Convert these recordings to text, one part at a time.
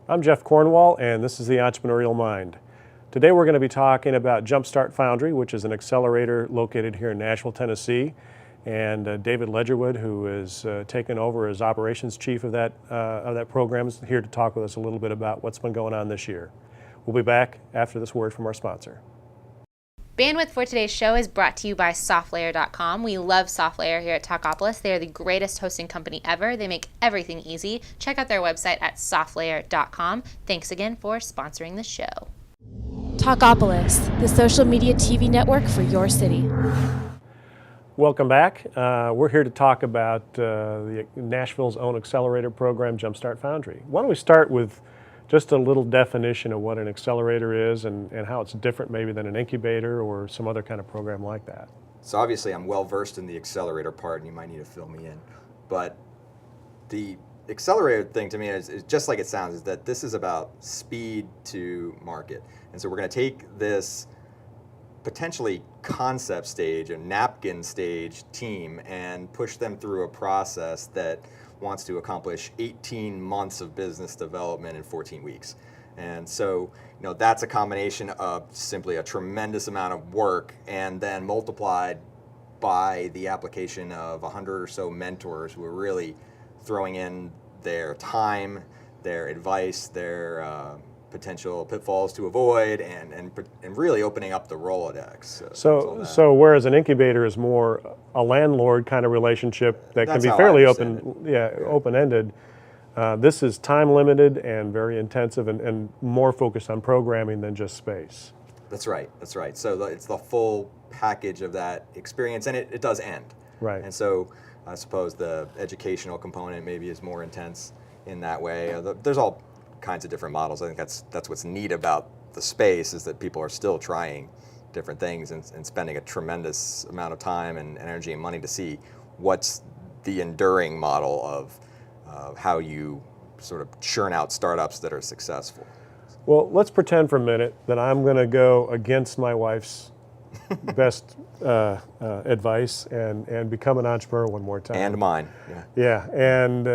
I'm Jeff Cornwall, and this is the Entrepreneurial Mind. Today we're going to be talking about Jumpstart Foundry, which is an accelerator located here in Nashville, Tennessee. And David Ledgerwood, who is taken over as operations chief of that program, is here to talk with us a little bit about what's been going on this year. We'll be back after this word from our sponsor. Bandwidth for today's show is brought to you by SoftLayer.com. We love SoftLayer here at Talkapolis. They are the greatest hosting company ever. They make everything easy. Check out their website at SoftLayer.com. Thanks again for sponsoring the show. Talkapolis, the social media TV network for your city. Welcome back. We're here to talk about Nashville's own accelerator program, Jumpstart Foundry. Why don't we start with just a little definition of what an accelerator is and how it's different maybe than an incubator or some other kind of program like that. So obviously I'm well versed in the accelerator part and you might need to fill me in. But the accelerator thing to me is just like it sounds, is that this is about speed to market. And so we're going to take this potentially concept stage, a napkin stage team, and push them through a process that wants to accomplish 18 months of business development in 14 weeks. And so, that's a combination of simply a tremendous amount of work and then multiplied by the application of 100 or so mentors who are really throwing in their time, their advice, their potential pitfalls to avoid, and really opening up the Rolodex. So whereas an incubator is more a landlord kind of relationship that can be fairly open-ended, this is time limited and very intensive and more focused on programming than just space. That's right. So it's the full package of that experience, and it does end. Right. And so I suppose the educational component maybe is more intense in that way. There's all kinds of different models. I think that's what's neat about the space, is that people are still trying different things and spending a tremendous amount of time and energy and money to see what's the enduring model of how you sort of churn out startups that are successful. Well, let's pretend for a minute that I'm going to go against my wife's best advice and become an entrepreneur one more time. And mine. Yeah, and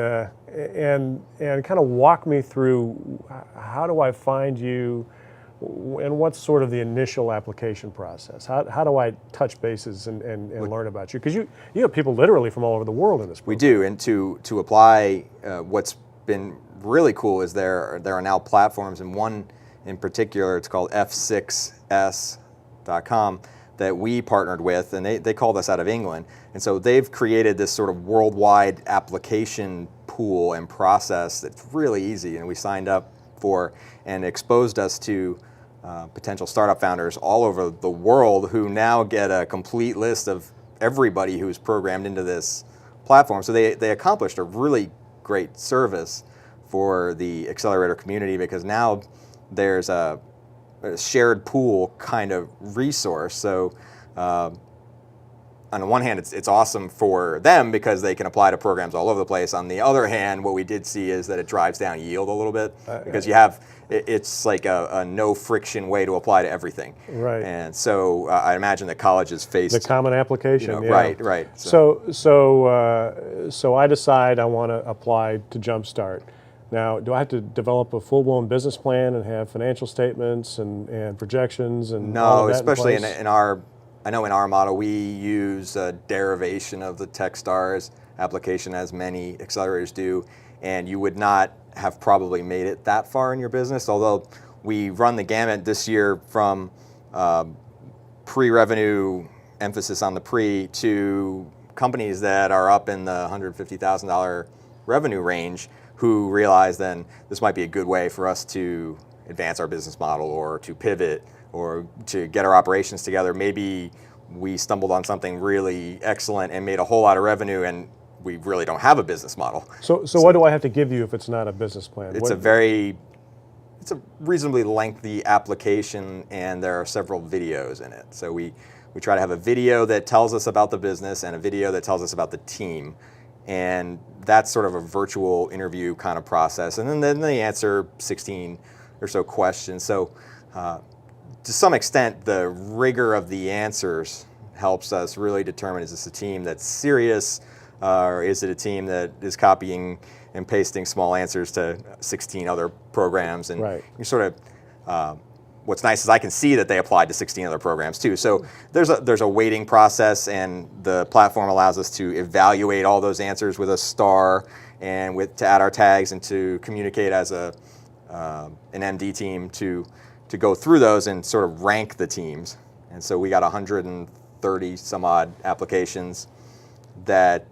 kind of walk me through how do I find you, and what's sort of the initial application process? How do I touch bases and learn about you? Because you have people literally from all over the world in this program. We do, and to apply, what's been really cool is there are now platforms, and one in particular, it's called F6S.com, that we partnered with, and they called us out of England. And so they've created this sort of worldwide application pool and process that's really easy, and we signed up for and exposed us to potential startup founders all over the world who now get a complete list of everybody who's programmed into this platform. So they accomplished a really great service for the accelerator community, because now there's a shared pool kind of resource. So on the one hand, it's awesome for them because they can apply to programs all over the place. On the other hand, what we did see is that it drives down yield a little bit, because it's like a no friction way to apply to everything. Right. And so I imagine that colleges face the common application. Right. So I decide I want to apply to Jumpstart. Now, do I have to develop a full-blown business plan and have financial statements and projections and all of that? No, especially in our model, we use a derivation of the Techstars application, as many accelerators do, and you would not have probably made it that far in your business, although we run the gamut this year from pre-revenue, emphasis on the pre, to companies that are up in the $150,000 revenue range, who realize then this might be a good way for us to advance our business model, or to pivot, or to get our operations together. Maybe we stumbled on something really excellent and made a whole lot of revenue, and we really don't have a business model. So what do I have to give you if it's not a business plan? It's a reasonably lengthy application, and there are several videos in it. So we try to have a video that tells us about the business and a video that tells us about the team. And that's sort of a virtual interview kind of process. And then they answer 16 or so questions. So to some extent, the rigor of the answers helps us really determine, is this a team that's serious, or is it a team that is copying and pasting small answers to 16 other programs? And Right. you sort of, what's nice is I can see that they applied to 16 other programs too. So there's a weighting process, and the platform allows us to evaluate all those answers with a star, and to add our tags, and to communicate as an MD team to go through those and sort of rank the teams. And so we got 130 some odd applications that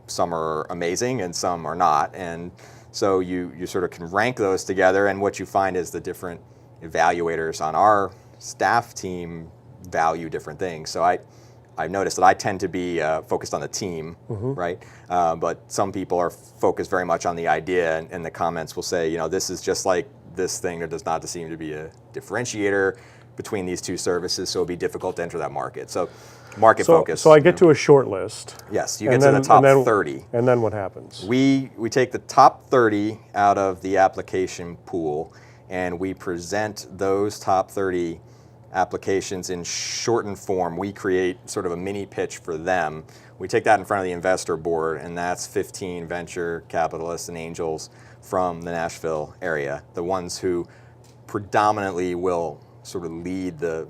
some are amazing and some are not. And so you sort of can rank those together, and what you find is the different evaluators on our staff team value different things. So I've noticed that I tend to be focused on the team, right? But some people are focused very much on the idea, and the comments will say, this is just like this thing. There does not seem to be a differentiator between these two services, so it'll be difficult to enter that market. So market focus. So I get to a short list. Yes, you get to the top 30. And then what happens? We take the top 30 out of the application pool, and we present those top 30 applications in shortened form. We create sort of a mini pitch for them. We take that in front of the investor board, and that's 15 venture capitalists and angels from the Nashville area, the ones who predominantly will sort of lead the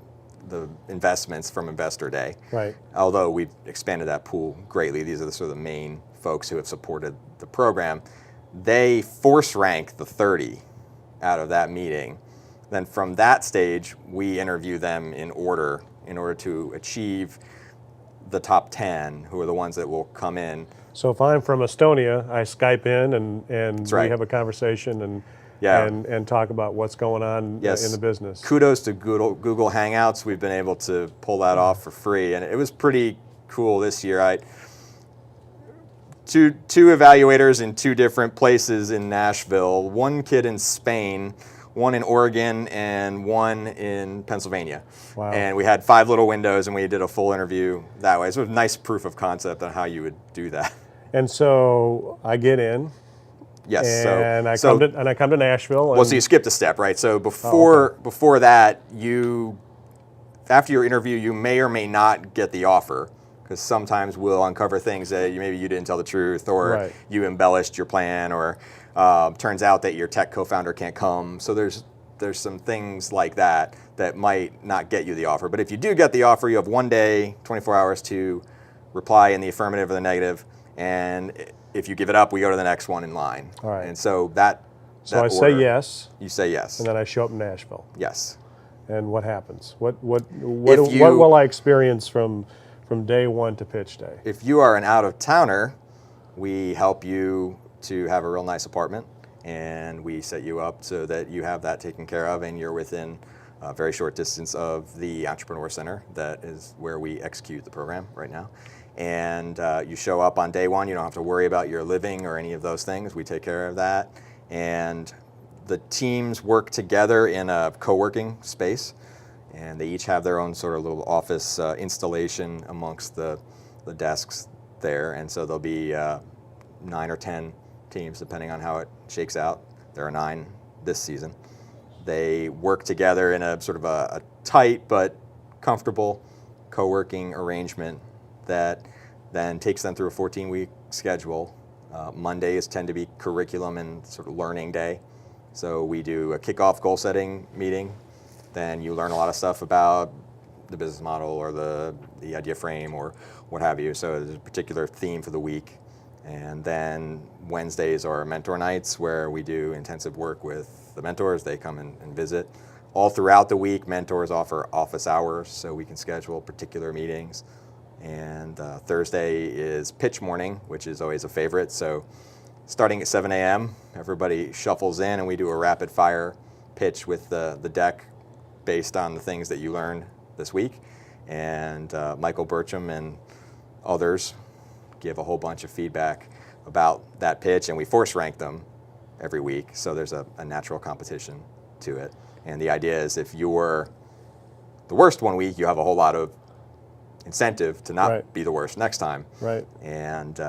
investments from Investor Day. Right. Although we've expanded that pool greatly. These are the sort of the main folks who have supported the program. They force rank the 30 out of that meeting. Then from that stage, we interview them in order to achieve the top 10, who are the ones that will come in. So if I'm from Estonia, I Skype in and right. we have a conversation and talk about what's going on Yes. in the business. Kudos to Google Hangouts. We've been able to pull that off for free, and it was pretty cool this year. Two evaluators in two different places in Nashville, one kid in Spain, one in Oregon, and one in Pennsylvania. Wow. And we had 5 little windows, and we did a full interview that way. So it was a nice proof of concept on how you would do that. And so I get in. Yes. And I come to Nashville. Well, so you skipped a step, right? So before that, after your interview, you may or may not get the offer, because sometimes we'll uncover things that maybe you didn't tell the truth, or Right. you embellished your plan, or turns out that your tech co-founder can't come. So there's some things like that might not get you the offer. But if you do get the offer, you have 1 day, 24 hours to reply in the affirmative or the negative, and if you give it up, we go to the next one in line. All right. And so I say yes, You say yes. and then I show up in Nashville. Yes. And what happens? What will I experience from day one to pitch day? If you are an out-of-towner, we help you to have a real nice apartment, and we set you up so that you have that taken care of, and you're within a very short distance of the Entrepreneur Center. That is where we execute the program right now. And you show up on day one. You don't have to worry about your living or any of those things. We take care of that. And the teams work together in a co-working space, and they each have their own sort of little office installation amongst the desks there. And so there'll be 9 or 10 teams, depending on how it shakes out. There are 9 this season. They work together in a sort of a tight but comfortable co-working arrangement that then takes them through a 14-week schedule. Mondays tend to be curriculum and sort of learning day. So we do a kickoff goal setting meeting. Then you learn a lot of stuff about the business model or the idea frame or what have you. So there's a particular theme for the week. And then Wednesdays are mentor nights, where we do intensive work with the mentors. They come and visit. All throughout the week, mentors offer office hours, so we can schedule particular meetings. And Thursday is pitch morning, which is always a favorite. So starting at 7 a.m., everybody shuffles in, and we do a rapid fire pitch with the deck based on the things that you learned this week. And Michael Bertram and others give a whole bunch of feedback about that pitch, and we force rank them every week. So there's a natural competition to it. And the idea is, if you're the worst one week, you have a whole lot of incentive to not Right. be the worst next time. Right. And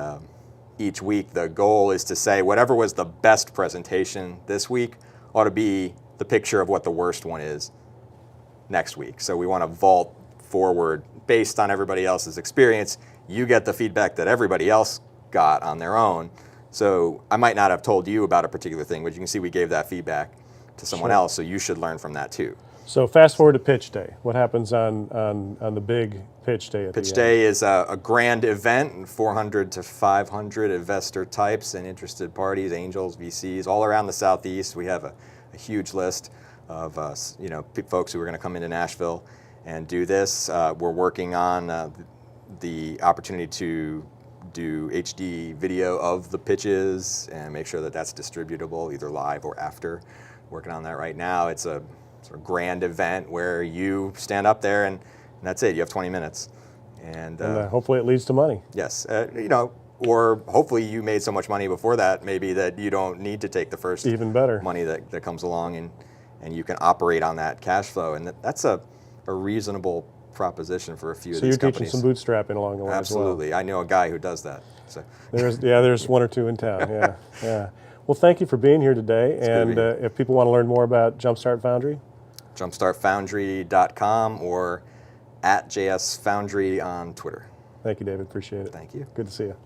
each week, the goal is to say whatever was the best presentation this week ought to be the picture of what the worst one is next week. So we want to vault forward based on everybody else's experience. You get the feedback that everybody else got on their own. So I might not have told you about a particular thing, but you can see we gave that feedback to someone else, so you should learn from that too. So fast forward to pitch day. What happens on the big pitch day? Pitch day is a grand event, 400 to 500 investor types and interested parties, angels, VCs, all around the Southeast. We have a huge list of folks who are going to come into Nashville and do this. We're working on the opportunity to do HD video of the pitches and make sure that that's distributable either live or after. Working on that right now. It's a sort of grand event where you stand up there and that's it. You have 20 minutes. And hopefully it leads to money. Yes. Or hopefully you made so much money before that maybe that you don't need to take the first even better money that comes along and you can operate on that cash flow. And that's a reasonable proposition for a few of these companies. So you're teaching some bootstrapping along the way. Absolutely. As well. I know a guy who does that. So. There's one or two in town. Yeah. Well, thank you for being here today. And if people want to learn more about Jumpstart Foundry? Jumpstartfoundry.com or @JSFoundry on Twitter. Thank you, David. Appreciate it. Thank you. Good to see you.